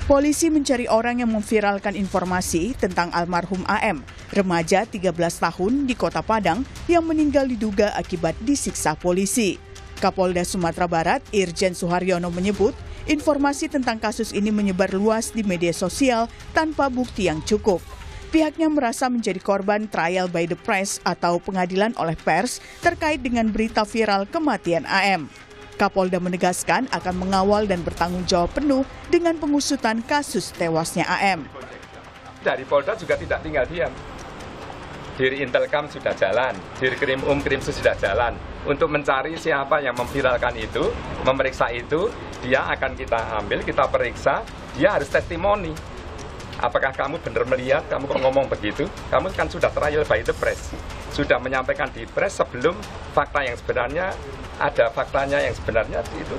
Polisi mencari orang yang memviralkan informasi tentang almarhum AM, remaja 13 tahun di Kota Padang yang meninggal diduga akibat disiksa polisi. Kapolda Sumatera Barat, Irjen Suharyono menyebut, informasi tentang kasus ini menyebar luas di media sosial tanpa bukti yang cukup. Pihaknya merasa menjadi korban trial by the press atau pengadilan oleh pers terkait dengan berita viral kematian AM. Kapolda menegaskan akan mengawal dan bertanggung jawab penuh dengan pengusutan kasus tewasnya AM. Dari Polda juga tidak tinggal diam. Diri Intelkam sudah jalan, Diri Krim Krimsus sudah jalan. Untuk mencari siapa yang memviralkan itu, memeriksa itu, dia akan kita ambil, kita periksa, dia harus testimoni. Apakah kamu benar melihat, kamu kok ngomong begitu? Kamu kan sudah trial by the press, sudah menyampaikan di press sebelum fakta yang sebenarnya, ada faktanya yang sebenarnya itu.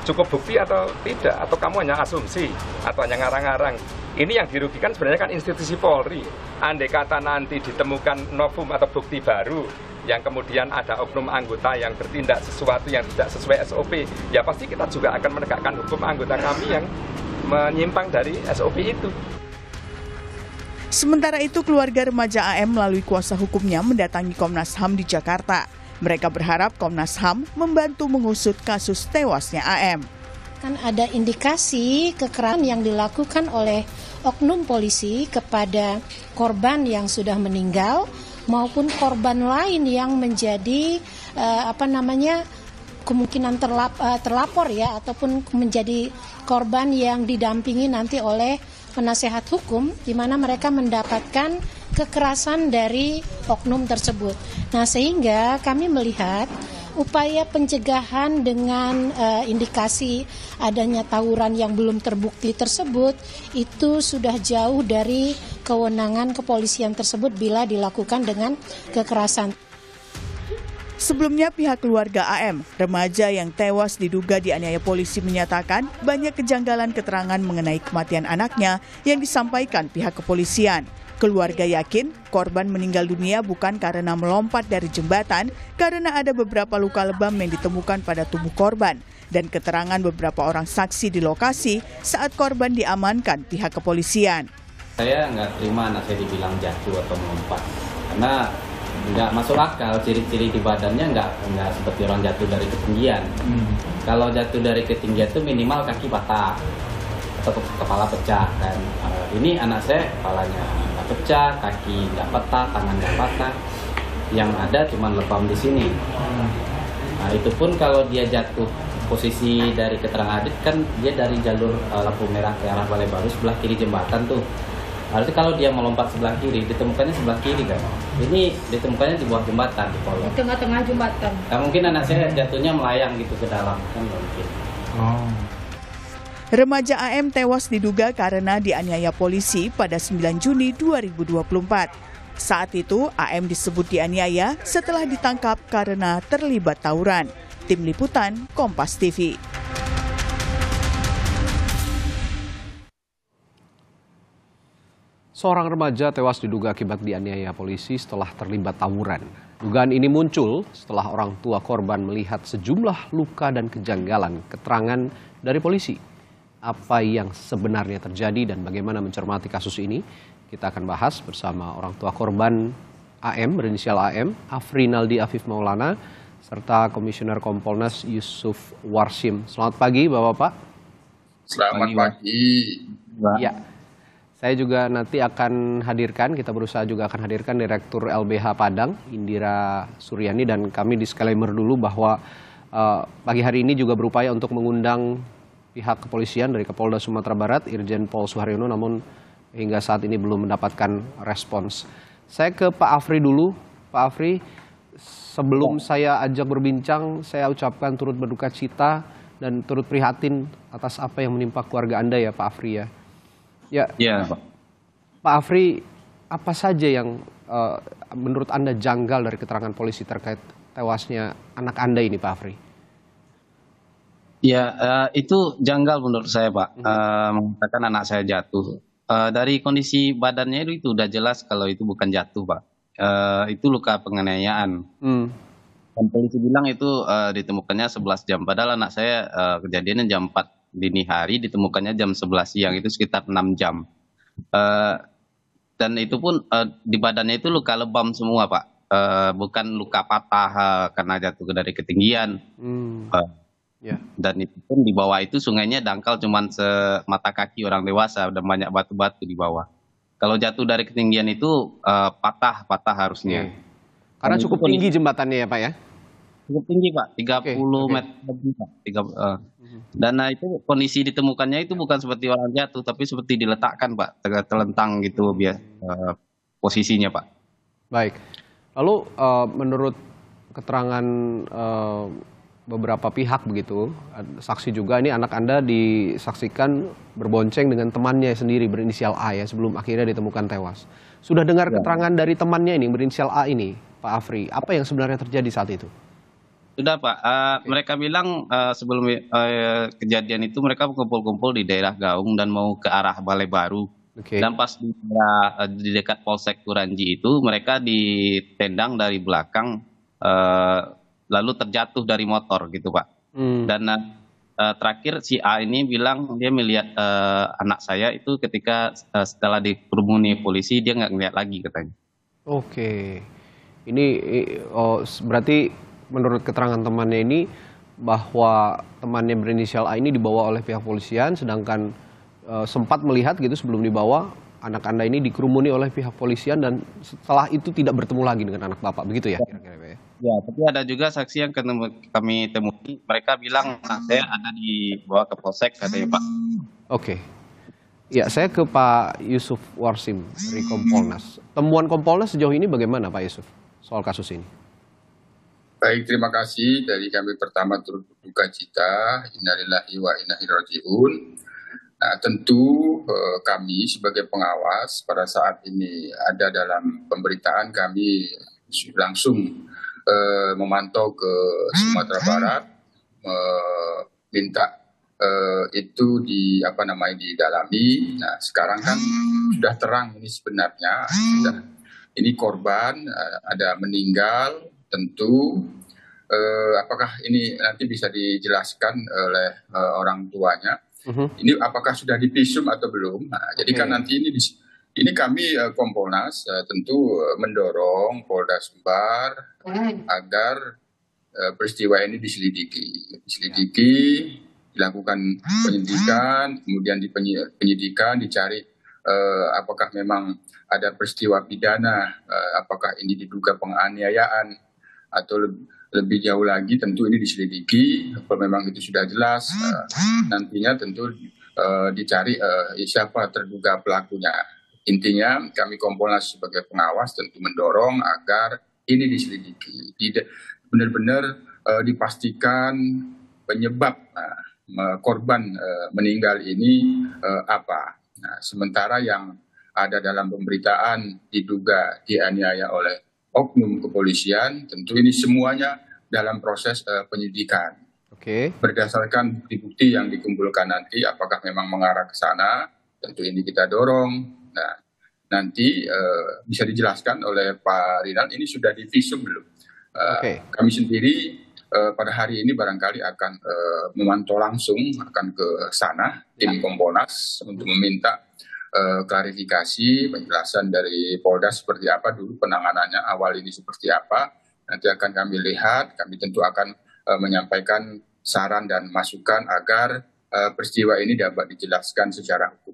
Cukup bukti atau tidak? Atau kamu hanya asumsi? Atau hanya ngarang-ngarang? Ini yang dirugikan sebenarnya kan institusi Polri. Andai kata nanti ditemukan novum atau bukti baru, yang kemudian ada oknum anggota yang bertindak sesuatu yang tidak sesuai SOP, ya pasti kita juga akan menegakkan hukum anggota kami yang menyimpang dari SOP itu. Sementara itu, keluarga remaja AM melalui kuasa hukumnya mendatangi Komnas HAM di Jakarta. Mereka berharap Komnas HAM membantu mengusut kasus tewasnya AM. Kan ada indikasi kekerasan yang dilakukan oleh oknum polisi kepada korban yang sudah meninggal maupun korban lain yang menjadi kemungkinan terlapor ya, ataupun menjadi korban yang didampingi nanti oleh penasehat hukum, di mana mereka mendapatkan kekerasan dari oknum tersebut. Nah, sehingga kami melihat upaya pencegahan dengan indikasi adanya tawuran yang belum terbukti tersebut itu sudah jauh dari kewenangan kepolisian tersebut bila dilakukan dengan kekerasan. Sebelumnya pihak keluarga AM, remaja yang tewas diduga dianiaya polisi menyatakan banyak kejanggalan keterangan mengenai kematian anaknya yang disampaikan pihak kepolisian. Keluarga yakin korban meninggal dunia bukan karena melompat dari jembatan, karena ada beberapa luka lebam yang ditemukan pada tubuh korban dan keterangan beberapa orang saksi di lokasi saat korban diamankan pihak kepolisian. Saya nggak terima anak saya dibilang jatuh atau melompat, karena nggak masuk akal, ciri-ciri di badannya nggak seperti orang jatuh dari ketinggian. Kalau jatuh dari ketinggian itu minimal kaki patah atau kepala pecah kan. Ini anak saya kepalanya nggak pecah, kaki nggak patah, tangan nggak patah. Yang ada cuma lebam di sini. Nah, itu pun kalau dia jatuh posisi dari keterangan Adit kan dia dari jalur lampu merah ke arah Balai Baru sebelah kiri jembatan tuh. Artinya kalau dia melompat sebelah kiri, ditemukannya sebelah kiri kan. Ini ditemukannya di bawah jembatan, di kolong. Di tengah-tengah jembatan. Nah, mungkin anak saya jatuhnya melayang gitu ke dalam, kan mungkin. Oh. Remaja AM tewas diduga karena dianiaya polisi pada 9 Juni 2024. Saat itu, AM disebut dianiaya setelah ditangkap karena terlibat tawuran. Tim Liputan, Kompas TV. Seorang remaja tewas diduga akibat dianiaya polisi setelah terlibat tawuran. Dugaan ini muncul setelah orang tua korban melihat sejumlah luka dan kejanggalan keterangan dari polisi. Apa yang sebenarnya terjadi dan bagaimana mencermati kasus ini, kita akan bahas bersama orang tua korban AM, berinisial AM, Afrinaldi Afif Maulana, serta Komisioner Kompolnas Yusuf Warsim. Selamat pagi Bapak-Bapak. Selamat pagi. Ya. Saya juga nanti akan hadirkan, kita berusaha juga akan hadirkan Direktur LBH Padang, Indira Suryani, dan kami disclaimer dulu bahwa pagi hari ini juga berupaya untuk mengundang pihak kepolisian dari Kapolda Sumatera Barat, Irjen Pol Suharyono, namun hingga saat ini belum mendapatkan respons. Saya ke Pak Afri dulu. Pak Afri, sebelum saya ajak berbincang, saya ucapkan turut berduka cita dan turut prihatin atas apa yang menimpa keluarga Anda ya Pak Afri ya. Ya, Pak Afri, apa saja yang menurut Anda janggal dari keterangan polisi terkait tewasnya anak Anda ini, Pak Afri? Ya, itu janggal menurut saya, Pak. Mengatakan anak saya jatuh. Dari kondisi badannya itu udah jelas kalau itu bukan jatuh, Pak. Itu luka penganiayaan. Dan polisi bilang itu ditemukannya 11 jam. Padahal anak saya kejadiannya jam 4 dini hari, ditemukannya jam 11 siang, itu sekitar 6 jam. Eh, dan itu pun di badannya itu luka lebam semua, Pak. Bukan luka patah karena jatuh dari ketinggian. Eh, Ya. Dan itu pun di bawah itu sungainya dangkal cuman semata kaki orang dewasa dan banyak batu-batu di bawah. Kalau jatuh dari ketinggian itu patah harusnya. Karena Dan itu cukup tinggi jembatannya ya Pak ya? cukup tinggi, Pak, 30 Oke. meter lebih, Pak. Dan itu kondisi ditemukannya itu bukan seperti orang jatuh, tapi seperti diletakkan, Pak, telentang gitu posisinya, Pak. Baik. Lalu menurut keterangan beberapa pihak begitu, saksi juga ini anak Anda disaksikan berbonceng dengan temannya sendiri berinisial A ya sebelum akhirnya ditemukan tewas. Sudah dengar keterangan dari temannya ini berinisial A ini, Pak Afri, apa yang sebenarnya terjadi saat itu? Sudah, Pak. Mereka bilang sebelum kejadian itu mereka kumpul-kumpul di daerah Gaung dan mau ke arah Balai Baru. Oke. Dan pas di dekat Polsek Turanji itu mereka ditendang dari belakang, lalu terjatuh dari motor gitu, Pak. Dan terakhir si A ini bilang dia melihat anak saya itu ketika setelah dikerumuni polisi dia nggak ngeliat lagi katanya. Oke. Ini berarti menurut keterangan temannya ini bahwa temannya berinisial A ini dibawa oleh pihak polisian, sedangkan sempat melihat gitu sebelum dibawa anak Anda ini dikerumuni oleh pihak polisian dan setelah itu tidak bertemu lagi dengan anak Bapak, begitu ya kira-kira Pak ya? Ya, tapi ada juga saksi yang kami temui, mereka bilang saya ada dibawa ke Polsek katanya, Pak. Oke. Ya, saya ke Pak Yusuf Warsim dari Kompolnas. Temuan Kompolnas sejauh ini bagaimana Pak Yusuf soal kasus ini? Baik, terima kasih. Dari kami pertama turut berduka cita, innalillahi wa inna ilaihi raji'un. Nah, tentu kami sebagai pengawas pada saat ini ada dalam pemberitaan kami langsung memantau ke Sumatera Barat, minta itu didalami. Nah, sekarang kan sudah terang ini sebenarnya, ini korban ada meninggal, tentu apakah ini nanti bisa dijelaskan oleh orang tuanya. Ini apakah sudah divisum atau belum? Nah, jadi kan nanti ini kami Kompolnas tentu mendorong Polda Sumbar agar peristiwa ini diselidiki, dilakukan penyidikan, kemudian di penyidikan dicari apakah memang ada peristiwa pidana, apakah ini diduga penganiayaan atau lebih jauh lagi tentu ini diselidiki. Kalau memang itu sudah jelas, nantinya tentu dicari siapa terduga pelakunya. Intinya kami Kompolnas sebagai pengawas tentu mendorong agar ini diselidiki, benar-benar dipastikan penyebab korban meninggal ini apa. Nah, sementara yang ada dalam pemberitaan diduga dianiaya oleh oknum kepolisian, tentu ini semuanya dalam proses penyidikan. Berdasarkan bukti-bukti yang dikumpulkan nanti, apakah memang mengarah ke sana, tentu ini kita dorong. Nah, nanti bisa dijelaskan oleh Pak Rinal, ini sudah divisum belum? Kami sendiri pada hari ini barangkali akan memantau langsung, akan ke sana, tim Kompolnas, untuk meminta klarifikasi, penjelasan dari Polda seperti apa dulu penanganannya awal ini seperti apa. Nanti akan kami lihat, kami tentu akan menyampaikan saran dan masukan agar peristiwa ini dapat dijelaskan secara hukum.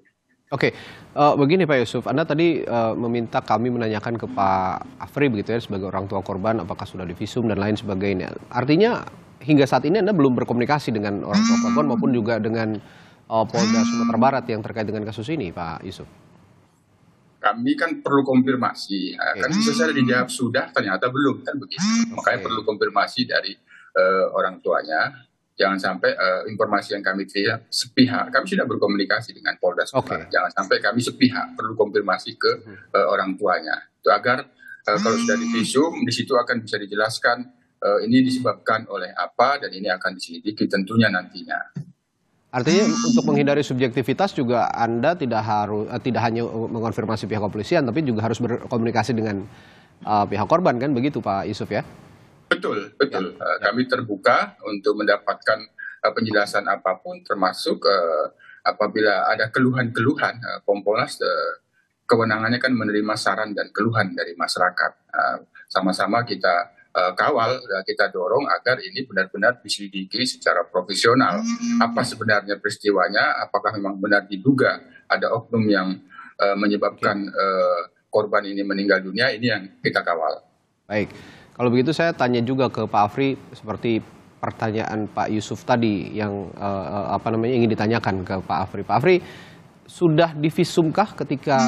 Oke, begini Pak Yusuf, Anda tadi meminta kami menanyakan ke Pak Afri begitu ya sebagai orang tua korban apakah sudah divisum dan lain sebagainya. Artinya hingga saat ini Anda belum berkomunikasi dengan orang tua korban maupun juga dengan Polda Sumatera Barat yang terkait dengan kasus ini, Pak Yusuf? Kami kan perlu konfirmasi, kan bisa saja dijawab sudah, ternyata belum, kan begitu. Makanya perlu konfirmasi dari orang tuanya. Jangan sampai informasi yang kami terima sepihak. Kami sudah berkomunikasi dengan Polda Sumatera. Jangan sampai kami sepihak, perlu konfirmasi ke orang tuanya. Itu agar kalau sudah divisum, di situ akan bisa dijelaskan ini disebabkan oleh apa dan ini akan diselidiki tentunya nantinya. Artinya untuk menghindari subjektivitas juga Anda tidak hanya mengonfirmasi pihak kepolisian, tapi juga harus berkomunikasi dengan pihak korban, kan begitu Pak Yusuf ya? Betul. Kami terbuka untuk mendapatkan penjelasan apapun, termasuk apabila ada keluhan-keluhan, Kompolnas kewenangannya kan menerima saran dan keluhan dari masyarakat. Sama-sama kita kawal, kita dorong agar ini benar-benar diselidiki secara profesional. Apa sebenarnya peristiwanya? Apakah memang benar diduga ada oknum yang menyebabkan korban ini meninggal dunia? Ini yang kita kawal. Baik, kalau begitu saya tanya juga ke Pak Afri seperti pertanyaan Pak Yusuf tadi yang ingin ditanyakan ke Pak Afri. Pak Afri, sudah divisumkah ketika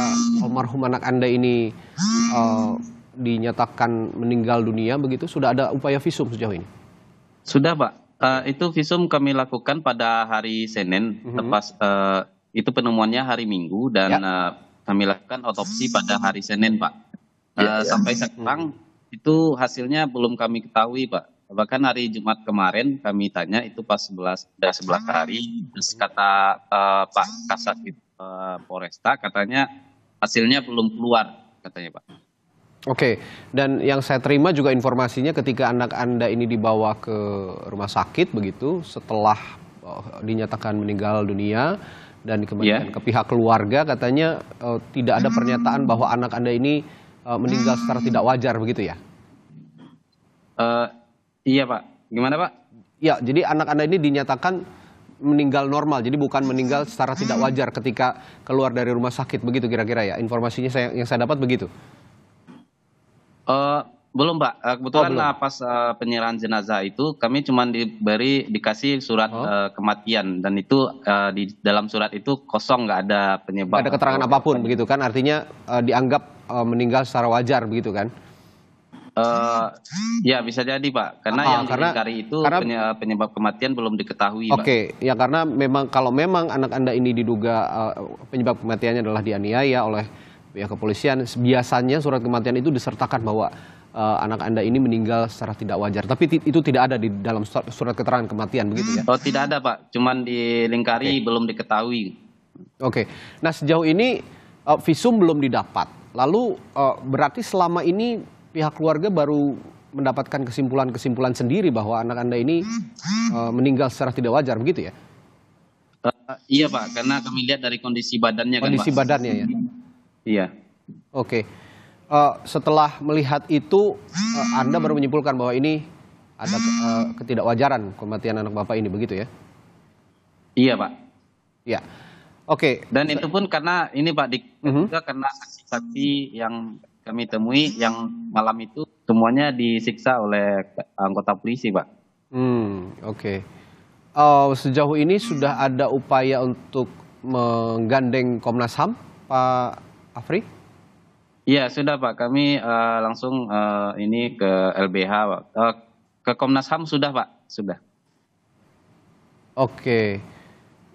almarhum anak Anda ini dinyatakan meninggal dunia begitu? Sudah ada upaya visum sejauh ini? Sudah, Pak. Itu visum kami lakukan pada hari Senin, tepat itu penemuannya hari Minggu dan kami lakukan otopsi pada hari Senin, Pak. Sampai sekarang itu hasilnya belum kami ketahui, Pak. Bahkan hari Jumat kemarin kami tanya itu pas 11 hari, terus kata Pak Kasat Polresta katanya hasilnya belum keluar katanya, Pak. Oke, dan yang saya terima juga informasinya ketika anak Anda ini dibawa ke rumah sakit begitu setelah dinyatakan meninggal dunia dan dikembalikan ke pihak keluarga, katanya tidak ada pernyataan bahwa anak Anda ini meninggal secara tidak wajar begitu ya? Iya, Pak. Gimana, Pak? Ya, jadi anak Anda ini dinyatakan meninggal normal, jadi bukan meninggal secara tidak wajar ketika keluar dari rumah sakit begitu kira-kira ya? Informasinya yang saya dapat begitu? Belum, Pak. Kebetulan belum. pas penyerahan jenazah itu kami cuma dikasih surat kematian dan itu di dalam surat itu kosong, nggak ada penyebab. Nggak ada keterangan apapun begitu kan? Artinya dianggap meninggal secara wajar begitu kan? Ya bisa jadi, Pak, karena yang dilingkari itu penyebab kematian belum diketahui, Pak. Oke, ya karena kalau memang anak Anda ini diduga penyebab kematiannya adalah dianiaya oleh pihak kepolisian, biasanya surat kematian itu disertakan bahwa anak Anda ini meninggal secara tidak wajar. Tapi itu tidak ada di dalam surat keterangan kematian begitu ya? Oh, tidak ada, Pak, cuman dilingkari belum diketahui. Oke, nah sejauh ini visum belum didapat. Lalu berarti selama ini pihak keluarga baru mendapatkan kesimpulan sendiri bahwa anak Anda ini meninggal secara tidak wajar, begitu ya? Iya, Pak, karena kami lihat dari kondisi badannya kan, Pak. Kondisi badannya ya? Iya. Oke. Setelah melihat itu, Anda baru menyimpulkan bahwa ini ada ketidakwajaran kematian anak Bapak ini, begitu ya? Iya, Pak. Iya. Oke. Dan itu pun karena ini, Pak, juga karena saksi-saksi yang kami temui yang malam itu semuanya disiksa oleh anggota polisi, Pak. Oke. Sejauh ini sudah ada upaya untuk menggandeng Komnas HAM, Pak Afri? Iya, sudah, Pak. Kami langsung ini ke LBH, Pak. Ke Komnas HAM sudah, Pak. Sudah. Oke.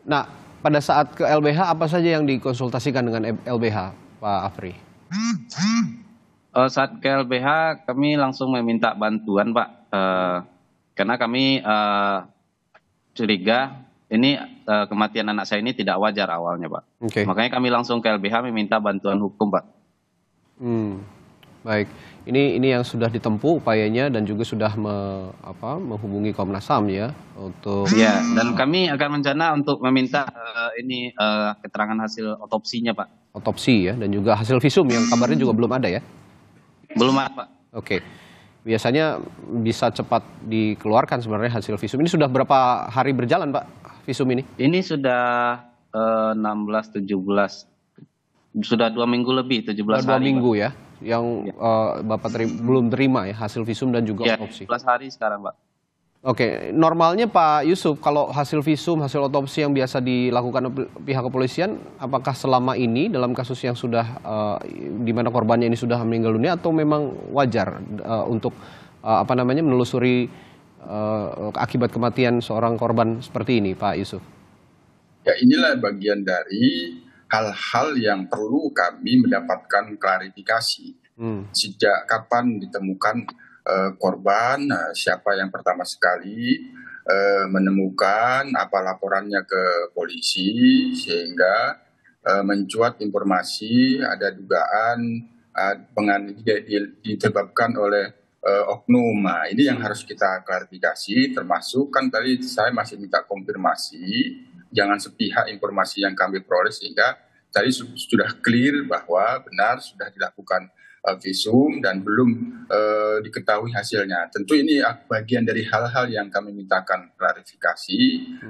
Nah, pada saat ke LBH apa saja yang dikonsultasikan dengan LBH, Pak Afri? Saat ke LBH kami langsung meminta bantuan, Pak, karena kami curiga ini kematian anak saya ini tidak wajar awalnya, Pak. Makanya kami langsung ke LBH meminta bantuan hukum, Pak. Baik, ini yang sudah ditempuh upayanya dan juga sudah menghubungi Komnas HAM ya untuk. Ya, dan kami akan rencana untuk meminta keterangan hasil otopsinya, Pak. Otopsi ya, dan juga hasil visum yang kabarnya juga belum ada ya? Belum ada, Pak. Oke. Biasanya bisa cepat dikeluarkan sebenarnya hasil visum. Ini sudah berapa hari berjalan, Pak, visum ini? Ini sudah 16, 17. Sudah 2 minggu lebih, 17 hari. 2 minggu ya, yang Bapak belum terima ya hasil visum dan juga otopsi. 17 hari sekarang, Pak. Oke, normalnya Pak Yusuf, kalau hasil visum, hasil otopsi yang biasa dilakukan pihak kepolisian, apakah selama ini dalam kasus yang sudah di mana korbannya ini sudah meninggal dunia atau memang wajar untuk menelusuri akibat kematian seorang korban seperti ini, Pak Yusuf? Ya, inilah bagian dari hal-hal yang perlu kami mendapatkan klarifikasi. Sejak kapan ditemukan korban, siapa yang pertama sekali menemukan, apa laporannya ke polisi, sehingga mencuat informasi ada dugaan disebabkan oleh oknum. Nah, ini yang harus kita klarifikasi, termasuk kan tadi saya masih minta konfirmasi, jangan sepihak informasi yang kami peroleh, sehingga tadi sudah clear bahwa benar sudah dilakukan visum dan belum diketahui hasilnya. Tentu ini bagian dari hal-hal yang kami mintakan klarifikasi,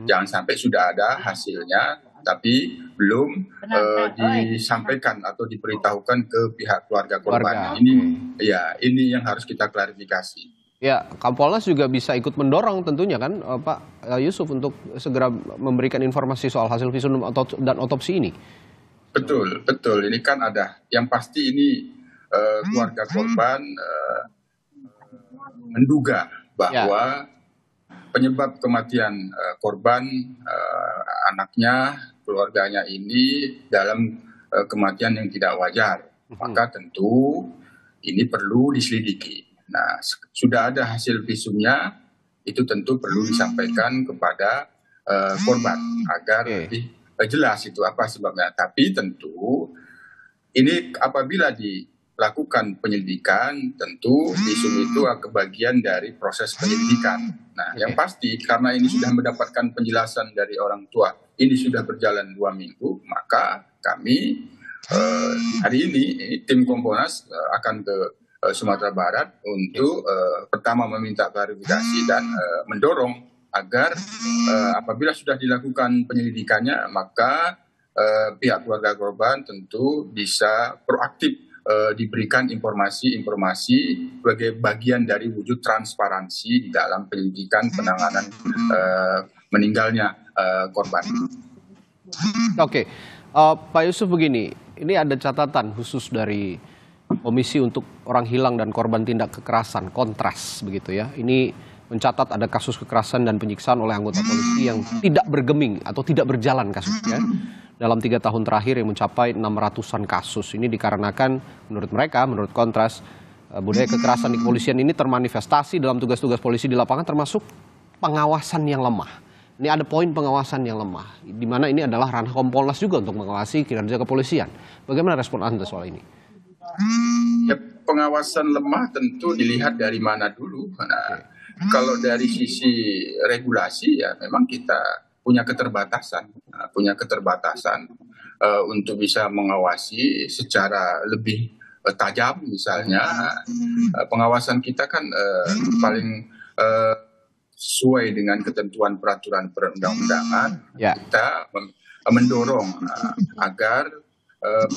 jangan sampai sudah ada hasilnya tapi belum disampaikan atau diberitahukan ke pihak keluarga korban. Ini yang harus kita klarifikasi. Ya, Kompolnas juga bisa ikut mendorong tentunya kan Pak Yusuf untuk segera memberikan informasi soal hasil visum dan otopsi ini. Betul. Ini kan ada yang pasti ini keluarga korban menduga bahwa penyebab kematian korban, anaknya, keluarganya ini dalam kematian yang tidak wajar. Maka tentu ini perlu diselidiki. Nah, sudah ada hasil visumnya, itu tentu perlu disampaikan kepada korban agar lebih jelas itu apa sebabnya. Tapi tentu ini apabila dilakukan penyelidikan, tentu visum itu bagian dari proses penyelidikan. Nah, yang pasti karena ini sudah mendapatkan penjelasan dari orang tua, ini sudah berjalan 2 minggu, maka kami hari ini tim Kompolnas akan ke Sumatera Barat untuk pertama meminta klarifikasi dan mendorong agar apabila sudah dilakukan penyelidikannya, maka pihak keluarga korban tentu bisa proaktif diberikan informasi-informasi sebagai bagian dari wujud transparansi di dalam penyelidikan penanganan meninggalnya korban. Oke, Pak Yusuf begini, ini ada catatan khusus dari Komisi untuk Orang Hilang dan Korban Tindak Kekerasan, Kontras begitu ya. Ini mencatat ada kasus kekerasan dan penyiksaan oleh anggota polisi yang tidak bergeming atau tidak berjalan kasusnya dalam 3 tahun terakhir yang mencapai 600-an kasus. Ini dikarenakan menurut mereka, menurut Kontras, budaya kekerasan di kepolisian ini termanifestasi dalam tugas-tugas polisi di lapangan, termasuk pengawasan yang lemah. Ini ada poin pengawasan yang lemah, di mana ini adalah ranah Kompolnas juga untuk mengawasi kinerja kepolisian. Bagaimana respon Anda soal ini? Ya, pengawasan lemah tentu dilihat dari mana dulu. Nah, kalau dari sisi regulasi ya memang kita punya keterbatasan untuk bisa mengawasi secara lebih tajam. Misalnya pengawasan kita kan paling sesuai dengan ketentuan peraturan perundang-undangan. Kita mendorong agar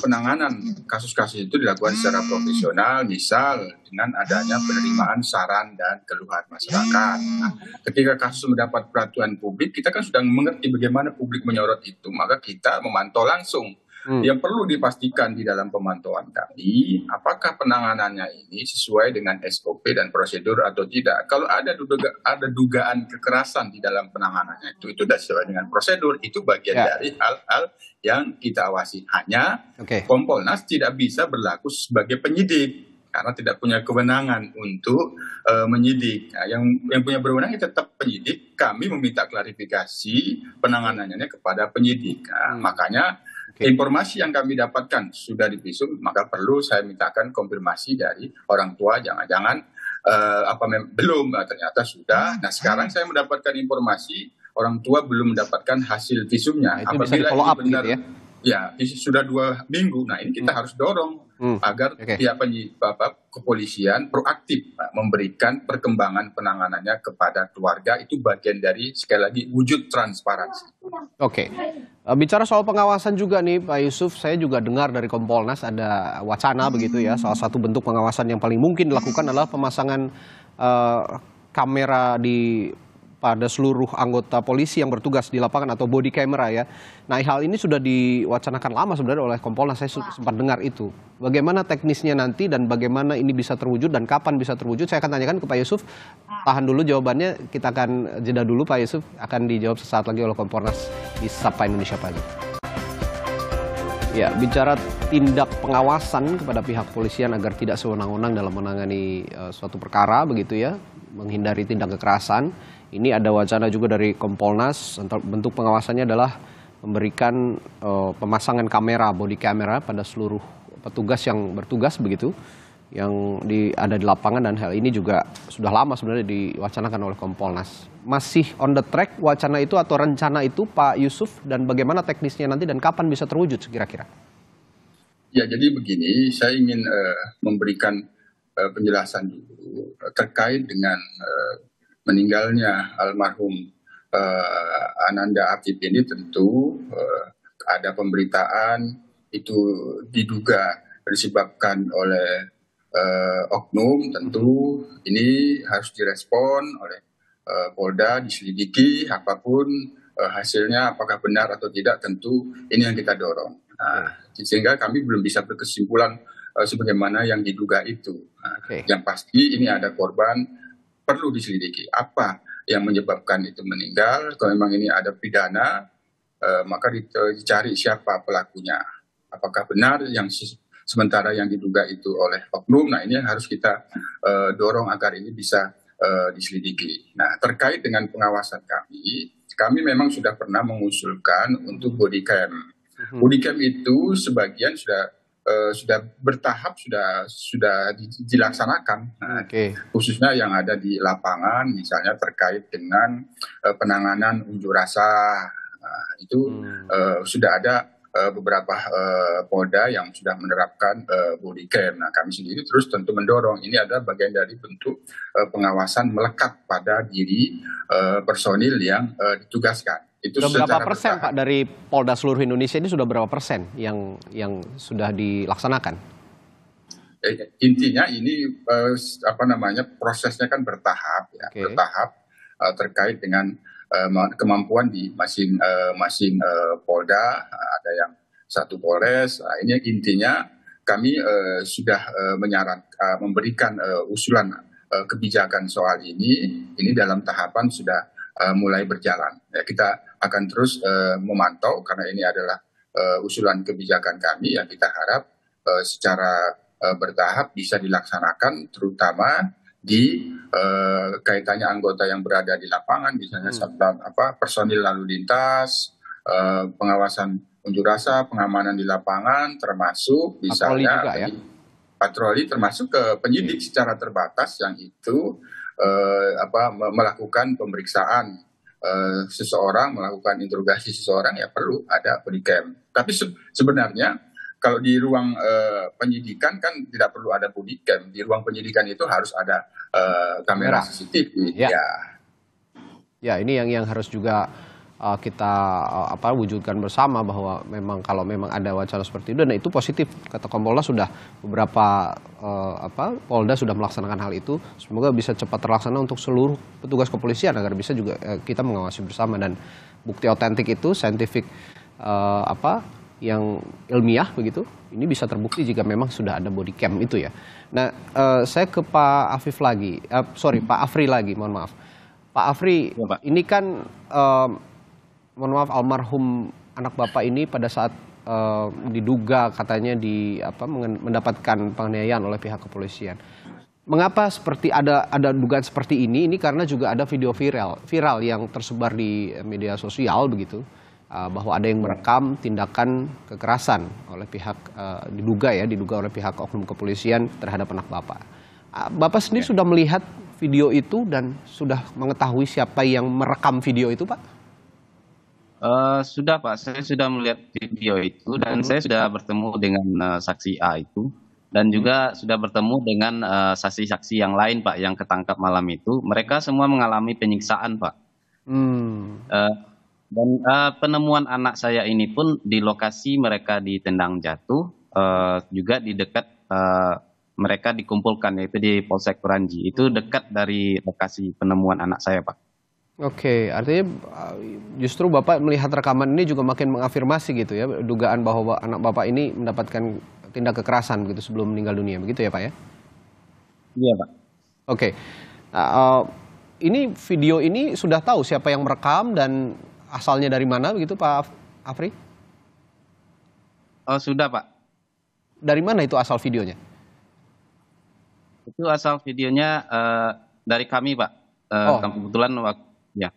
penanganan kasus-kasus itu dilakukan secara profesional, misal dengan adanya penerimaan saran dan keluhan masyarakat. Nah, ketika kasus mendapat perhatian publik, kita kan sudah mengerti bagaimana publik menyorot itu, maka kita memantau langsung. Yang perlu dipastikan di dalam pemantauan kami, apakah penanganannya ini sesuai dengan SOP dan prosedur atau tidak. Kalau ada dugaan kekerasan di dalam penanganannya itu sudah sesuai dengan prosedur, itu bagian dari hal-hal yang kita awasi. Hanya Kompolnas tidak bisa berlaku sebagai penyidik karena tidak punya kewenangan untuk menyidik. Nah, yang punya berwenang tetap penyidik. Kami meminta klarifikasi penanganannya kepada penyidik. Nah, makanya informasi yang kami dapatkan sudah divisum, maka perlu saya mintakan konfirmasi dari orang tua. Jangan-jangan belum, ternyata sudah. Nah, sekarang saya mendapatkan informasi orang tua belum mendapatkan hasil visumnya. Itu apabila bisa ini benar, gitu ya sudah 2 minggu. Nah, ini kita harus dorong agar pihak kepolisian proaktif memberikan perkembangan penanganannya kepada keluarga. Itu bagian dari, sekali lagi, wujud transparansi. Bicara soal pengawasan juga nih Pak Yusuf, saya juga dengar dari Kompolnas ada wacana begitu ya, salah satu bentuk pengawasan yang paling mungkin dilakukan adalah pemasangan kamera pada seluruh anggota polisi yang bertugas di lapangan atau body camera ya. Nah, hal ini sudah diwacanakan lama sebenarnya oleh Kompolnas, saya sempat dengar itu. Bagaimana teknisnya nanti dan bagaimana ini bisa terwujud dan kapan bisa terwujud, saya akan tanyakan ke Pak Yusuf. Tahan dulu jawabannya, kita akan jeda dulu Pak Yusuf, akan dijawab sesaat lagi oleh Kompolnas di Sapa Indonesia Pagi. Ya, bicara tindak pengawasan kepada pihak kepolisian agar tidak sewenang-wenang dalam menangani suatu perkara begitu ya, menghindari tindak kekerasan. Ini ada wacana juga dari Kompolnas, bentuk pengawasannya adalah memberikan pemasangan kamera, body camera pada seluruh petugas yang bertugas begitu ada di lapangan, dan hal ini juga sudah lama sebenarnya diwacanakan oleh Kompolnas. Masih on the track wacana itu atau rencana itu, Pak Yusuf, dan bagaimana teknisnya nanti dan kapan bisa terwujud kira-kira? Ya, jadi begini, saya ingin memberikan penjelasan dulu terkait dengan meninggalnya almarhum Ananda Apip ini. Tentu ada pemberitaan itu diduga disebabkan oleh oknum. Tentu ini harus direspon oleh Polda, diselidiki apapun hasilnya, apakah benar atau tidak, tentu ini yang kita dorong. Sehingga kami belum bisa berkesimpulan sebagaimana yang diduga itu. Yang pasti ini ada korban, perlu diselidiki apa yang menyebabkan itu meninggal. Kalau memang ini ada pidana, maka dicari siapa pelakunya. Apakah benar yang sementara yang diduga itu oleh oknum? Nah, ini yang harus kita dorong agar ini bisa diselidiki. Nah, terkait dengan pengawasan kami memang sudah pernah mengusulkan untuk body cam. Body cam itu sebagian sudah bertahap, sudah dilaksanakan. Nah, khususnya yang ada di lapangan, misalnya terkait dengan penanganan unjuk rasa. Nah, itu sudah ada beberapa Polda yang sudah menerapkan body cam. Nah, kami sendiri terus tentu mendorong, ini adalah bagian dari bentuk pengawasan melekat pada diri personil yang ditugaskan. Itu sudah berapa persen, Pak, dari Polda seluruh Indonesia ini sudah berapa persen yang sudah dilaksanakan? Intinya ini prosesnya kan bertahap, ya, bertahap terkait dengan kemampuan di masing-masing Polda. Ada yang satu Polres. Nah, ini intinya kami sudah memberikan usulan kebijakan soal ini dalam tahapan sudah mulai berjalan. Ya, kita akan terus memantau karena ini adalah usulan kebijakan kami yang kita harap secara bertahap bisa dilaksanakan, terutama di kaitannya anggota yang berada di lapangan, misalnya personil lalu lintas, pengawasan unjuk rasa, pengamanan di lapangan, termasuk misalnya patroli, termasuk ke penyidik secara terbatas yang itu melakukan pemeriksaan seseorang, melakukan interogasi seseorang, ya perlu ada body cam. Tapi sebenarnya kalau di ruang penyidikan kan tidak perlu ada body cam. Di ruang penyidikan itu harus ada kamera CCTV. Ya, ini yang harus juga kita wujudkan bersama, bahwa kalau memang ada wacana seperti itu, dan itu positif, kata Kompolnas sudah beberapa Polda sudah melaksanakan hal itu. Semoga bisa cepat terlaksana untuk seluruh petugas kepolisian agar bisa juga kita mengawasi bersama, dan bukti otentik itu scientific yang ilmiah begitu, ini bisa terbukti jika memang sudah ada body cam itu ya. Nah, saya ke Pak Pak Afri lagi, mohon maaf. Pak Afri, ya, Pak. Ini kan mohon maaf, almarhum anak Bapak ini pada saat diduga katanya mendapatkan penganiayaan oleh pihak kepolisian. Mengapa seperti ada dugaan seperti ini? Ini karena juga ada video viral yang tersebar di media sosial begitu, bahwa ada yang merekam tindakan kekerasan oleh pihak diduga oleh pihak oknum kepolisian terhadap anak Bapak. Bapak sendiri sudah melihat video itu dan sudah mengetahui siapa yang merekam video itu, Pak? Sudah, Pak. Saya sudah melihat video itu dan saya sudah bertemu dengan saksi A itu, dan juga sudah bertemu dengan saksi-saksi yang lain, Pak, yang ketangkap malam itu. Mereka semua mengalami penyiksaan, Pak. Dan penemuan anak saya ini pun di lokasi mereka ditendang jatuh, juga di dekat mereka dikumpulkan, yaitu di Polsek Kuranji. Itu dekat dari lokasi penemuan anak saya, Pak. Oke, artinya justru Bapak melihat rekaman ini juga makin mengafirmasi gitu ya, dugaan bahwa anak Bapak ini mendapatkan tindak kekerasan gitu sebelum meninggal dunia, begitu ya, Pak ya? Iya, Pak. Oke, ini video ini sudah tahu siapa yang merekam dan asalnya dari mana begitu, Pak Afri? Sudah, Pak. Dari mana itu asal videonya? Itu asal videonya dari kami, Pak. Kebetulan ya.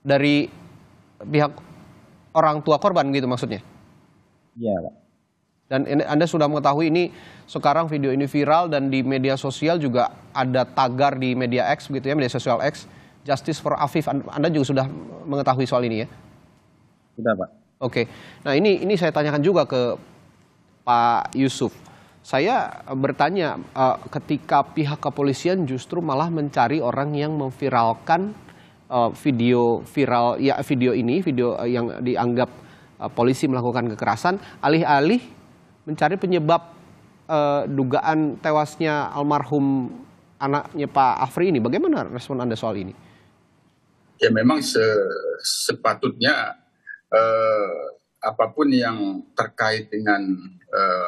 Dari pihak orang tua korban gitu maksudnya? Iya, Pak. Dan Anda sudah mengetahui ini sekarang video ini viral dan di media sosial juga ada tagar di media X begitu ya, media sosial X, Justice for Afif. Anda juga sudah mengetahui soal ini ya? Sudah, Pak. Oke. Nah, ini saya tanyakan juga ke Pak Yusuf. Saya bertanya ketika pihak kepolisian justru malah mencari orang yang memviralkan video viral ya, video yang dianggap polisi melakukan kekerasan, alih-alih mencari penyebab dugaan tewasnya almarhum anaknya Pak Afri ini. Bagaimana respon Anda soal ini? Ya memang sepatutnya apapun yang terkait dengan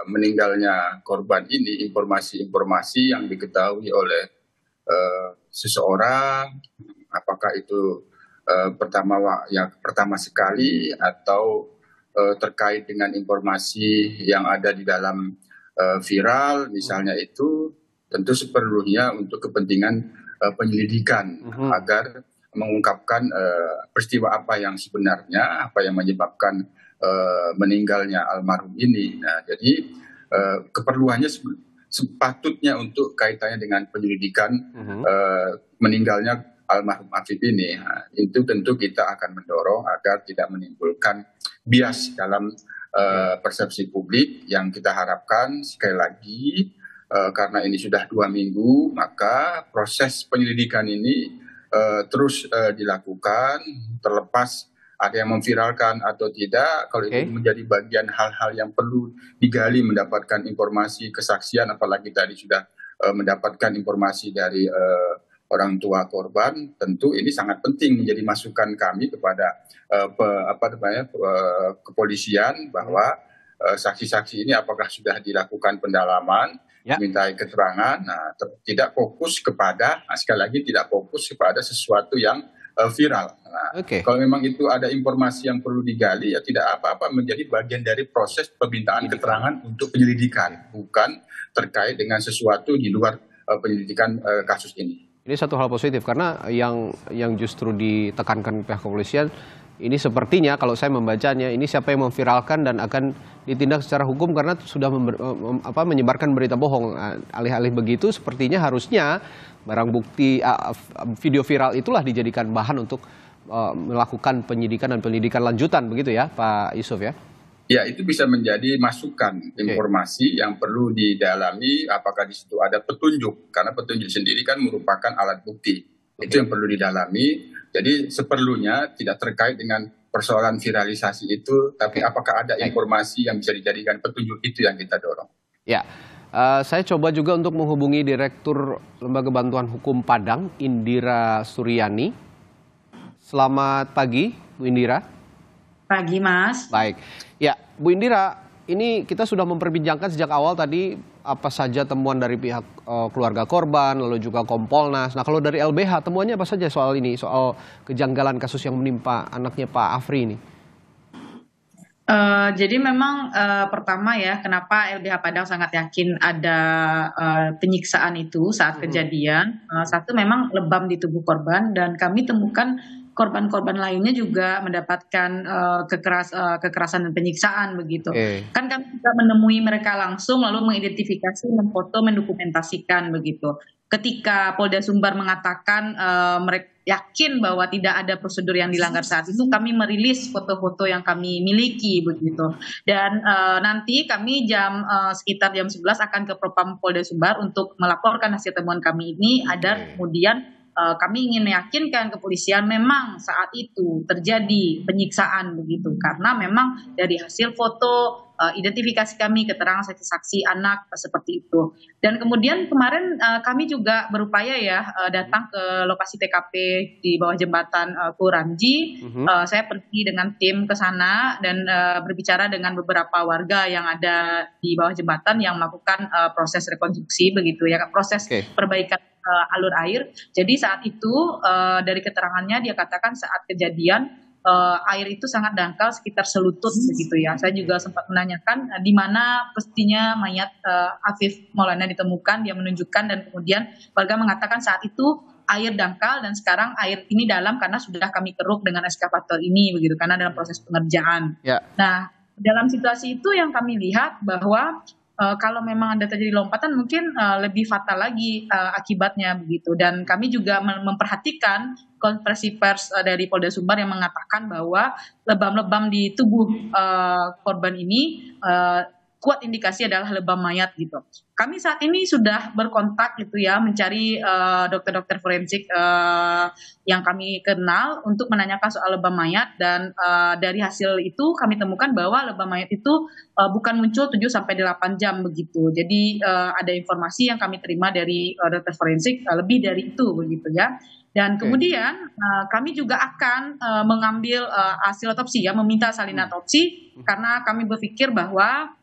meninggalnya korban ini, informasi-informasi yang diketahui oleh seseorang, apakah itu pertama sekali atau terkait dengan informasi yang ada di dalam viral, misalnya itu tentu seperlunya untuk kepentingan penyelidikan agar mengungkapkan peristiwa apa yang sebenarnya, apa yang menyebabkan meninggalnya almarhum ini. Nah, jadi keperluannya sepatutnya untuk kaitannya dengan penyelidikan meninggalnya almarhum Afif ini. Nah, itu tentu kita akan mendorong agar tidak menimbulkan bias dalam persepsi publik yang kita harapkan sekali lagi karena ini sudah 2 minggu, maka proses penyelidikan ini terus dilakukan, terlepas ada yang memviralkan atau tidak. Kalau itu menjadi bagian hal-hal yang perlu digali, mendapatkan informasi kesaksian, apalagi tadi sudah mendapatkan informasi dari orang tua korban, tentu ini sangat penting menjadi masukan kami kepada kepolisian bahwa saksi-saksi ini apakah sudah dilakukan pendalaman, dimintai keterangan, tidak fokus kepada, sekali lagi tidak fokus kepada sesuatu yang viral. Nah, kalau memang itu ada informasi yang perlu digali, ya tidak apa-apa menjadi bagian dari proses permintaan keterangan untuk penyelidikan, bukan terkait dengan sesuatu di luar penyelidikan kasus ini. Ini satu hal positif karena yang justru ditekankan pihak kepolisian ini sepertinya kalau saya membacanya ini siapa yang memviralkan dan akan ditindak secara hukum karena sudah menyebarkan berita bohong. Alih-alih begitu sepertinya harusnya barang bukti video viral itulah dijadikan bahan untuk melakukan penyidikan dan penyelidikan lanjutan begitu ya Pak Yusuf ya? Ya, itu bisa menjadi masukan informasi yang perlu didalami apakah di situ ada petunjuk, karena petunjuk sendiri kan merupakan alat bukti. Itu yang perlu didalami. Jadi seperlunya tidak terkait dengan persoalan viralisasi itu, tapi apakah ada informasi yang bisa dijadikan petunjuk, itu yang kita dorong. Ya, saya coba juga untuk menghubungi Direktur Lembaga Bantuan Hukum Padang, Indira Suryani. Selamat pagi, Bu Indira. Pagi, Mas. Baik. Ya, Bu Indira, ini kita sudah memperbincangkan sejak awal tadi apa saja temuan dari pihak keluarga korban, lalu juga Kompolnas. Nah, kalau dari LBH temuannya apa saja soal ini, soal kejanggalan kasus yang menimpa anaknya Pak Afri ini? Jadi memang pertama ya, kenapa LBH Padang sangat yakin ada penyiksaan itu saat kejadian. Satu, memang lebam di tubuh korban dan kami temukan korban-korban lainnya juga mendapatkan kekerasan dan penyiksaan begitu. Kan kami juga menemui mereka langsung lalu mengidentifikasi, memfoto, mendokumentasikan begitu. Ketika Polda Sumbar mengatakan mereka yakin bahwa tidak ada prosedur yang dilanggar saat itu, kami merilis foto-foto yang kami miliki begitu. Dan nanti kami sekitar jam 11 akan ke Propam Polda Sumbar untuk melaporkan hasil temuan kami ini, agar kemudian kami ingin meyakinkan kepolisian memang saat itu terjadi penyiksaan begitu, karena memang dari hasil foto, identifikasi kami, keterangan saksi-saksi anak seperti itu. Dan kemudian kemarin kami juga berupaya ya datang ke lokasi TKP di bawah jembatan Kuranji. Saya pergi dengan tim ke sana dan berbicara dengan beberapa warga yang ada di bawah jembatan yang melakukan proses rekonstruksi begitu ya, proses perbaikan alur air. Jadi saat itu dari keterangannya dia katakan saat kejadian air itu sangat dangkal sekitar selutut begitu ya. Saya juga sempat menanyakan di mana pastinya mayat Afif Maulana ditemukan. Dia menunjukkan dan kemudian warga mengatakan saat itu air dangkal dan sekarang air ini dalam karena sudah kami keruk dengan eskavator ini begitu, karena dalam proses pengerjaan. Nah, dalam situasi itu yang kami lihat bahwa kalau memang ada terjadi lompatan mungkin lebih fatal lagi akibatnya begitu. Dan kami juga memperhatikan konferensi pers dari Polda Sumbar yang mengatakan bahwa lebam-lebam di tubuh korban ini kuat indikasi adalah lebam mayat gitu. Kami saat ini sudah berkontak gitu ya, mencari dokter-dokter forensik yang kami kenal untuk menanyakan soal lebam mayat, dan dari hasil itu kami temukan bahwa lebam mayat itu bukan muncul 7-8 jam begitu. Jadi ada informasi yang kami terima dari dokter forensik lebih dari itu begitu ya. Dan kemudian kami juga akan mengambil hasil otopsi ya, meminta salin otopsi karena kami berpikir bahwa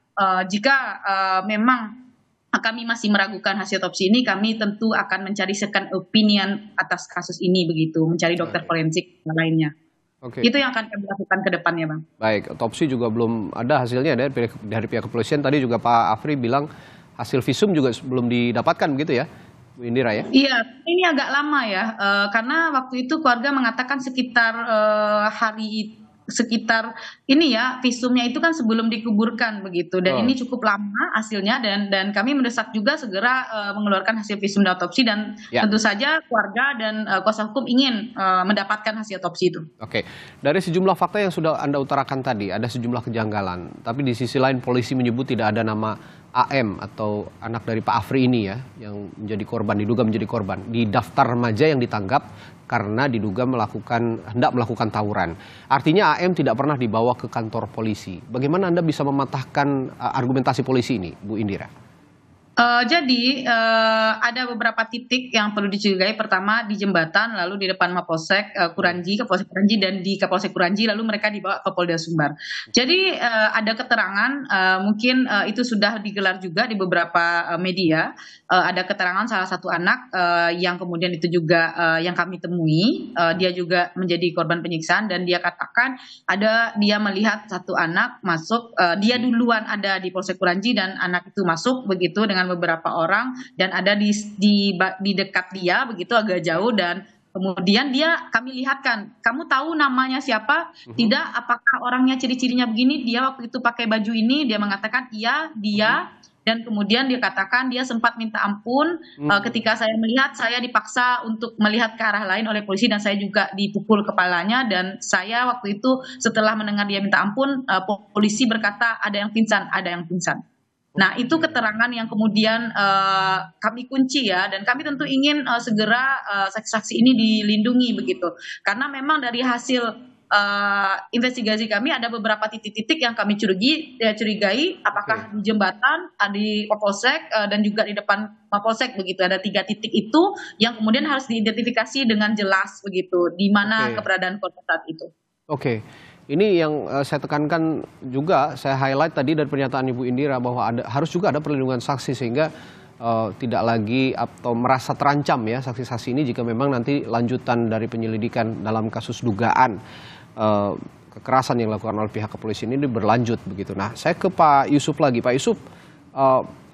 jika memang kami masih meragukan hasil otopsi ini, kami tentu akan mencari second opinion atas kasus ini begitu, mencari dokter forensik lainnya. Itu yang akan kami lakukan ke depannya, Bang. Baik, otopsi juga belum ada hasilnya dari pihak kepolisian. Tadi juga Pak Afri bilang hasil visum juga belum didapatkan begitu ya, Bu Indira ya? Iya, ini agak lama ya, karena waktu itu keluarga mengatakan sekitar ini ya, visumnya itu kan sebelum dikuburkan begitu, dan ini cukup lama hasilnya, dan kami mendesak juga segera mengeluarkan hasil visum dan otopsi, dan tentu saja keluarga dan kuasa hukum ingin mendapatkan hasil otopsi itu. Oke, dari sejumlah fakta yang sudah Anda utarakan tadi, ada sejumlah kejanggalan, tapi di sisi lain polisi menyebut tidak ada nama AM atau anak dari Pak Afri ini ya, yang diduga menjadi korban di daftar remaja yang ditanggap karena diduga hendak melakukan tawuran. Artinya AM tidak pernah dibawa ke kantor polisi. Bagaimana Anda bisa mematahkan argumentasi polisi ini, Bu Indira? Jadi ada beberapa titik yang perlu dicurigai. Pertama di jembatan, lalu di depan Mapolsek Kuranji, Kapolsek Kuranji, dan di Kapolsek Kuranji, lalu mereka dibawa ke Polda Sumbar. Jadi ada keterangan, mungkin itu sudah digelar juga di beberapa media. Ada keterangan salah satu anak yang kemudian itu juga yang kami temui. Dia juga menjadi korban penyiksaan, dan dia katakan dia melihat satu anak masuk. Dia duluan ada di Polsek Kuranji, dan anak itu masuk begitu dengan beberapa orang, dan ada di dekat dia begitu agak jauh, dan kemudian kami lihatkan, kamu tahu namanya siapa? Tidak, apakah orangnya ciri-cirinya begini? Dia waktu itu pakai baju ini, dia mengatakan iya dia, dan kemudian dia katakan dia sempat minta ampun ketika saya melihat, saya dipaksa untuk melihat ke arah lain oleh polisi, dan saya juga dipukul kepalanya, dan saya waktu itu setelah mendengar dia minta ampun, polisi berkata ada yang pingsan. Nah, itu keterangan yang kemudian kami kunci ya, dan kami tentu ingin segera saksi-saksi ini dilindungi begitu. Karena memang dari hasil investigasi kami ada beberapa titik-titik yang kami curigai, apakah di jembatan, di Mapolsek, dan juga di depan Mapolsek begitu. Ada 3 titik itu yang kemudian harus diidentifikasi dengan jelas begitu, di mana keberadaan korban saat itu. Oke. Ini yang saya tekankan juga, saya highlight tadi dari pernyataan Ibu Indira bahwa harus juga ada perlindungan saksi sehingga tidak lagi atau merasa terancam ya saksi-saksi ini jika memang nanti lanjutan dari penyelidikan dalam kasus dugaan kekerasan yang dilakukan oleh pihak kepolisian ini berlanjut begitu. Nah, saya ke Pak Yusuf lagi. Pak Yusuf,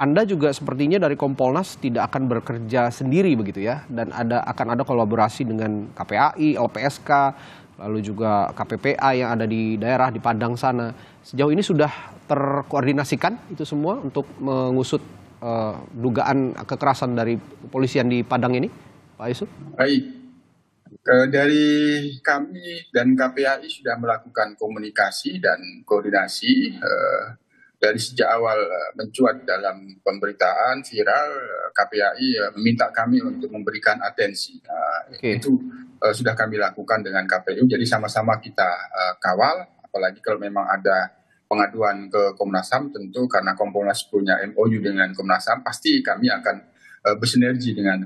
Anda juga sepertinya dari Kompolnas tidak akan bekerja sendiri begitu ya, dan akan ada kolaborasi dengan KPAI, LPSK, lalu juga KPPA yang ada di daerah di Padang sana. Sejauh ini sudah terkoordinasikan itu semua untuk mengusut dugaan kekerasan dari kepolisian di Padang ini, Pak Yusuf? Baik, dari kami dan KPAI sudah melakukan komunikasi dan koordinasi dari sejak awal mencuat dalam pemberitaan viral. KPAI meminta kami untuk memberikan atensi. Itu sudah kami lakukan dengan KPU, jadi sama-sama kita kawal, apalagi kalau memang ada pengaduan ke Komnas HAM, tentu karena Kompolnas punya MOU dengan Komnas HAM, pasti kami akan bersinergi dengan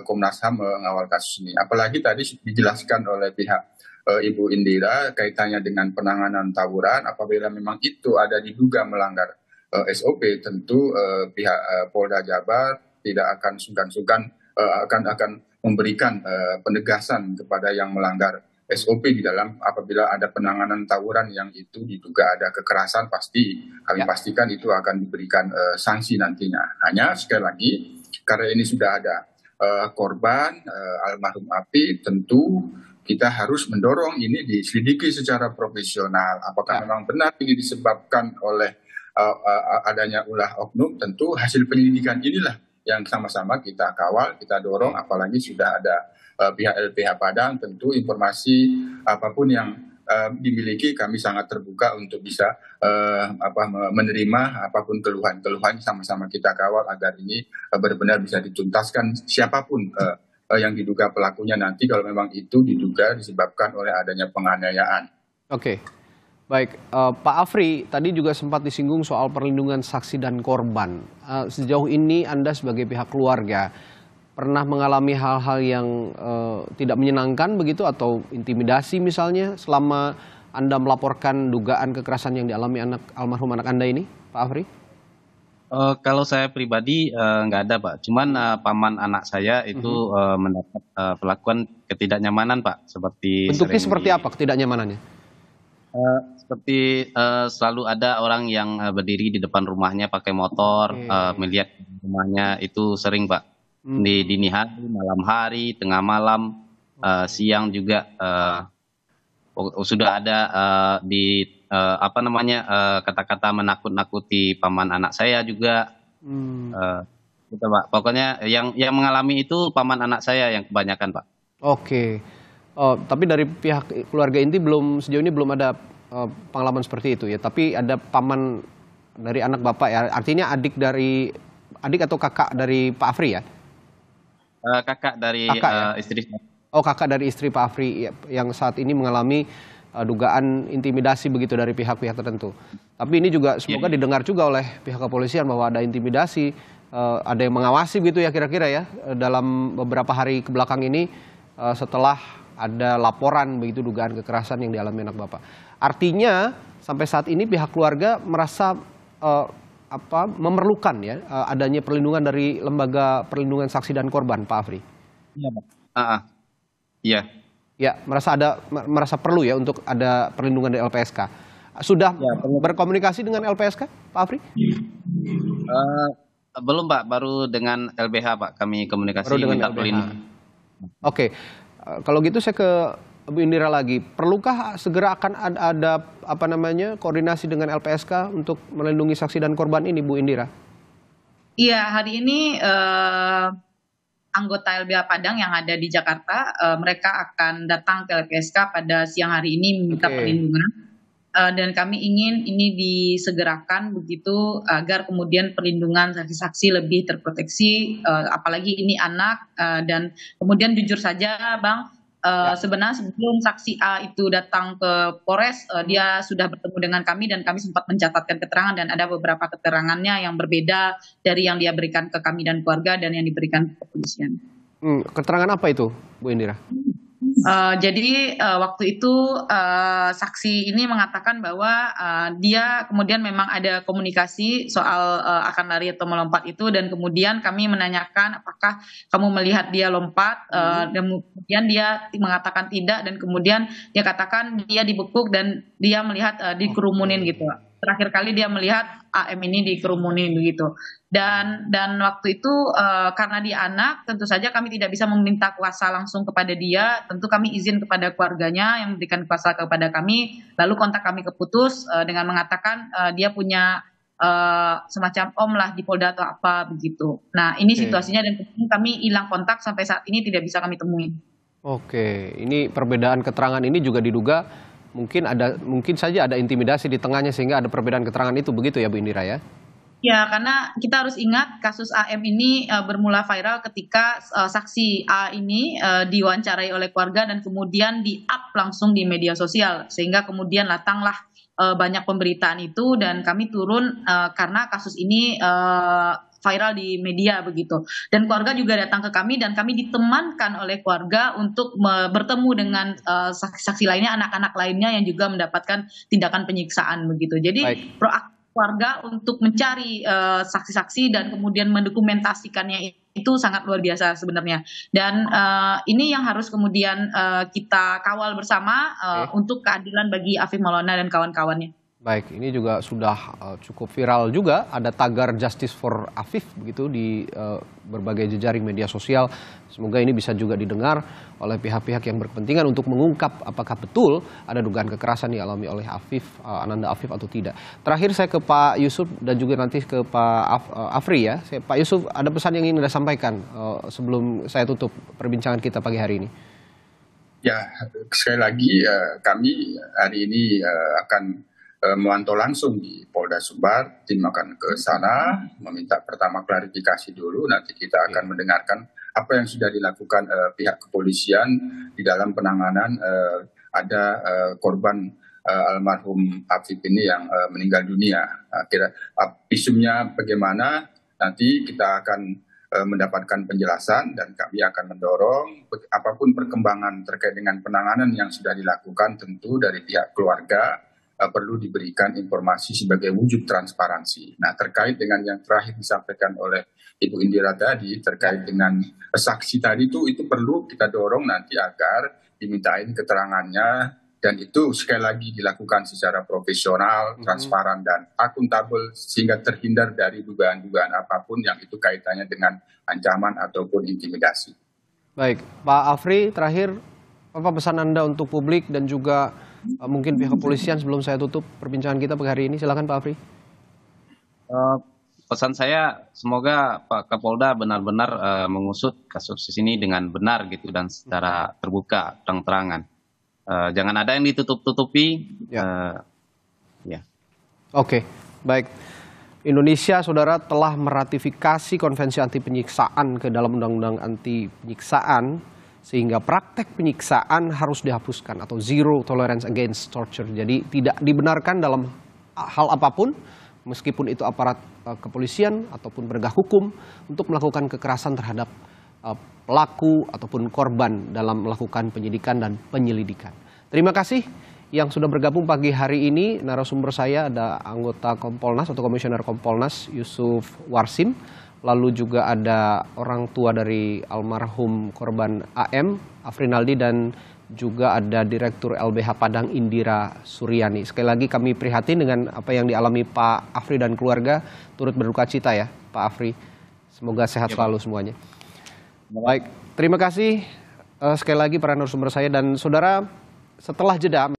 Komnas HAM mengawal kasus ini. Apalagi tadi dijelaskan oleh pihak Ibu Indira kaitannya dengan penanganan tawuran, apabila memang itu ada diduga melanggar SOP, tentu pihak Polda Jabar tidak akan sungkan-sungkan akan memberikan penegasan kepada yang melanggar SOP di dalam apabila ada penanganan tawuran yang itu diduga ada kekerasan, pasti kami pastikan itu akan diberikan sanksi nantinya. Hanya sekali lagi karena ini sudah ada korban almarhum Api, tentu kita harus mendorong ini diselidiki secara profesional. Apakah memang benar ini disebabkan oleh adanya ulah oknum? Tentu hasil penyelidikan inilah yang sama-sama kita kawal, kita dorong, apalagi sudah ada pihak LBH Padang. Tentu informasi apapun yang dimiliki, kami sangat terbuka untuk bisa menerima apapun keluhan-keluhan, sama-sama kita kawal agar ini benar-benar bisa dituntaskan siapapun yang diduga pelakunya nanti kalau memang itu diduga disebabkan oleh adanya penganiayaan. Oke, baik. Pak Afri, tadi juga sempat disinggung soal perlindungan saksi dan korban. Sejauh ini Anda sebagai pihak keluarga pernah mengalami hal-hal yang tidak menyenangkan begitu atau intimidasi misalnya selama Anda melaporkan dugaan kekerasan yang dialami almarhum anak Anda ini, Pak Afri? Kalau saya pribadi nggak ada, Pak. Cuman paman anak saya itu mendapat perlakuan ketidaknyamanan, Pak. Bentuknya seperti apa ketidaknyamanannya? Seperti selalu ada orang yang berdiri di depan rumahnya pakai motor, melihat rumahnya itu sering, Pak. Di dini hari, malam hari, tengah malam, siang juga sudah ada kata-kata menakut-nakuti paman anak saya juga. Gitu, Pak. Pokoknya yang mengalami itu paman anak saya yang kebanyakan, Pak. Oke. Tapi dari pihak keluarga inti sejauh ini belum ada pengalaman seperti itu ya. Tapi ada paman dari anak Bapak ya. Artinya adik atau kakak dari Pak Afri ya? Kakak dari istri. Oh, kakak dari istri Pak Afri yang saat ini mengalami dugaan intimidasi begitu dari pihak-pihak tertentu. Tapi ini juga semoga didengar juga oleh pihak kepolisian bahwa ada intimidasi, ada yang mengawasi begitu ya kira-kira ya dalam beberapa hari kebelakang ini setelah ada laporan begitu dugaan kekerasan yang dialami anak Bapak. Artinya sampai saat ini pihak keluarga merasa memerlukan ya adanya perlindungan dari Lembaga Perlindungan Saksi dan Korban, Pak Afri. Iya, Pak. Iya. Ya, merasa perlu ya untuk ada perlindungan dari LPSK. Sudah berkomunikasi dengan LPSK, Pak Afri? Belum, Pak. Baru dengan LBH, Pak. Kami komunikasi minta perlindungan. Oke. Kalau gitu saya ke Bu Indira lagi. Perlukah segera akan ada koordinasi dengan LPSK untuk melindungi saksi dan korban ini, Bu Indira? Iya, hari ini anggota LBH Padang yang ada di Jakarta, mereka akan datang ke LPSK pada siang hari ini meminta perlindungan. Dan kami ingin ini disegerakan begitu agar kemudian perlindungan saksi-saksi lebih terproteksi, apalagi ini anak. Dan kemudian jujur saja, Bang, sebenarnya sebelum saksi A itu datang ke Polres, dia sudah bertemu dengan kami dan kami sempat mencatatkan keterangan dan ada beberapa keterangannya yang berbeda dari yang dia berikan ke kami dan keluarga dan yang diberikan ke kepolisian. Keterangan apa itu, Bu Indira? Jadi waktu itu saksi ini mengatakan bahwa dia kemudian memang ada komunikasi soal akan lari atau melompat itu dan kemudian kami menanyakan apakah kamu melihat dia lompat dan kemudian dia mengatakan tidak dan kemudian dia katakan dia dibekuk dan dia melihat dikerumunin gitu. Terakhir kali dia melihat AM ini dikerumunin begitu. Dan waktu itu karena dia anak, tentu saja kami tidak bisa meminta kuasa langsung kepada dia. Tentu kami izin kepada keluarganya yang memberikan kuasa kepada kami. Lalu kontak kami keputus dengan mengatakan dia punya semacam om lah di Polda atau apa begitu. Nah ini situasinya dan kami hilang kontak sampai saat ini tidak bisa kami temui. Oke, ini perbedaan keterangan ini juga diduga mungkin saja ada intimidasi di tengahnya sehingga ada perbedaan keterangan itu begitu ya Bu Indira ya? Ya, karena kita harus ingat kasus AM ini bermula viral ketika saksi A ini diwawancarai oleh keluarga dan kemudian di-up langsung di media sosial. Sehingga kemudian datanglah banyak pemberitaan itu dan kami turun karena kasus ini viral di media begitu. Dan keluarga juga datang ke kami dan kami ditemankan oleh keluarga untuk bertemu dengan saksi-saksi lainnya, anak-anak lainnya yang juga mendapatkan tindakan penyiksaan begitu. Jadi proaktif keluarga untuk mencari saksi-saksi dan kemudian mendokumentasikannya itu sangat luar biasa sebenarnya. Dan ini yang harus kemudian kita kawal bersama untuk keadilan bagi Afif Maulana dan kawan-kawannya. Baik, ini juga sudah cukup viral juga, ada tagar Justice for Afif begitu di berbagai jejaring media sosial. Semoga ini bisa juga didengar oleh pihak-pihak yang berkepentingan untuk mengungkap apakah betul ada dugaan kekerasan dialami oleh Afif, Ananda Afif atau tidak. Terakhir saya ke Pak Yusuf dan juga nanti ke Pak Afri ya. Pak Yusuf, ada pesan yang ingin Anda sampaikan sebelum saya tutup perbincangan kita pagi hari ini? Ya, sekali lagi kami hari ini akan memantau langsung di Polda Sumbar, tim akan ke sana, meminta pertama klarifikasi dulu, nanti kita akan mendengarkan apa yang sudah dilakukan pihak kepolisian di dalam penanganan ada korban almarhum Afif ini yang meninggal dunia. Kira visumnya bagaimana, nanti kita akan mendapatkan penjelasan dan kami akan mendorong apapun perkembangan terkait dengan penanganan yang sudah dilakukan tentu dari pihak keluarga perlu diberikan informasi sebagai wujud transparansi. Nah, terkait dengan yang terakhir disampaikan oleh Ibu Indira tadi, terkait dengan saksi tadi itu perlu kita dorong nanti agar dimintain keterangannya, dan itu sekali lagi dilakukan secara profesional, transparan, dan akuntabel, sehingga terhindar dari dugaan-dugaan apapun yang itu kaitannya dengan ancaman ataupun intimidasi. Baik, Pak Afri, terakhir, apa pesan Anda untuk publik dan juga mungkin pihak kepolisian sebelum saya tutup perbincangan kita pagi hari ini? Silakan Pak Afri. Pesan saya, semoga Pak Kapolda benar-benar mengusut kasus ini dengan benar gitu dan secara terbuka, terang-terangan. Jangan ada yang ditutup-tutupi. Ya. Oke, baik. Indonesia, saudara, telah meratifikasi Konvensi Anti Penyiksaan ke dalam Undang-Undang Anti Penyiksaan, sehingga praktek penyiksaan harus dihapuskan atau zero tolerance against torture. Jadi tidak dibenarkan dalam hal apapun, meskipun itu aparat kepolisian ataupun penegak hukum, untuk melakukan kekerasan terhadap pelaku ataupun korban dalam melakukan penyidikan dan penyelidikan. Terima kasih yang sudah bergabung pagi hari ini. Narasumber saya ada anggota Kompolnas atau Komisioner Kompolnas Yusuf Warsim. Lalu juga ada orang tua dari almarhum korban AM, Afrinaldi, dan juga ada Direktur LBH Padang, Indira Suryani. Sekali lagi kami prihatin dengan apa yang dialami Pak Afri dan keluarga, turut berduka cita ya Pak Afri. Semoga sehat selalu semuanya. Baik, terima kasih sekali lagi para narasumber saya dan saudara. Setelah jeda